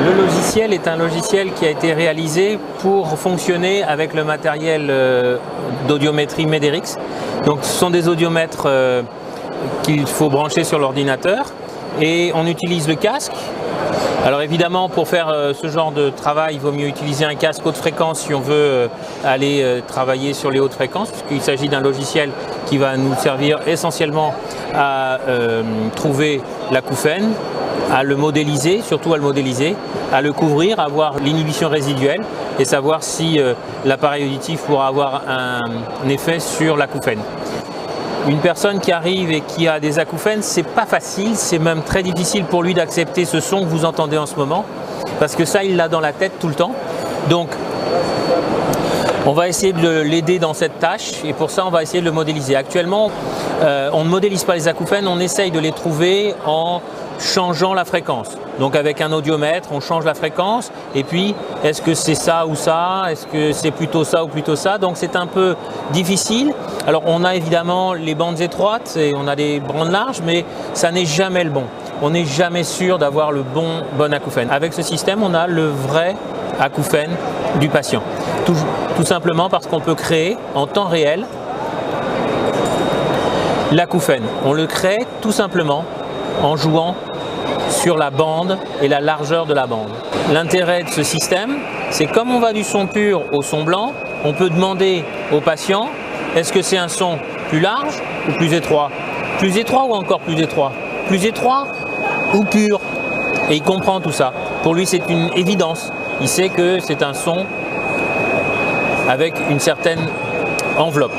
Le logiciel est un logiciel qui a été réalisé pour fonctionner avec le matériel d'audiométrie Mederix. Donc ce sont des audiomètres qu'il faut brancher sur l'ordinateur et on utilise le casque. Alors évidemment, pour faire ce genre de travail, il vaut mieux utiliser un casque haute fréquence si on veut aller travailler sur les hautes fréquences, puisqu'il s'agit d'un logiciel qui va nous servir essentiellement à trouver l'acouphène, à le modéliser, surtout à le modéliser, à le couvrir, à voir l'inhibition résiduelle et savoir si l'appareil auditif pourra avoir un effet sur l'acouphène. Une personne qui arrive et qui a des acouphènes, c'est pas facile, c'est même très difficile pour lui d'accepter ce son que vous entendez en ce moment, parce que ça, il l'a dans la tête tout le temps. Donc, on va essayer de l'aider dans cette tâche et pour ça, on va essayer de le modéliser. Actuellement, on ne modélise pas les acouphènes, on essaye de les trouver en changeant la fréquence. Donc avec un audiomètre, on change la fréquence et puis est-ce que c'est ça ou ça, est-ce que c'est plutôt ça ou plutôt ça, donc c'est un peu difficile. Alors on a évidemment les bandes étroites et on a des bandes larges, mais ça n'est jamais le bon. On n'est jamais sûr d'avoir le bon acouphène. Avec ce système, on a le vrai acouphène du patient. Tout simplement parce qu'on peut créer en temps réel l'acouphène. On le crée tout simplement en jouant sur la bande et la largeur de la bande. L'intérêt de ce système, c'est comme on va du son pur au son blanc, on peut demander au patient, est-ce que c'est un son plus large ou plus étroit? Plus étroit ou encore plus étroit? Plus étroit ou pur? Et il comprend tout ça. Pour lui, c'est une évidence. Il sait que c'est un son avec une certaine enveloppe.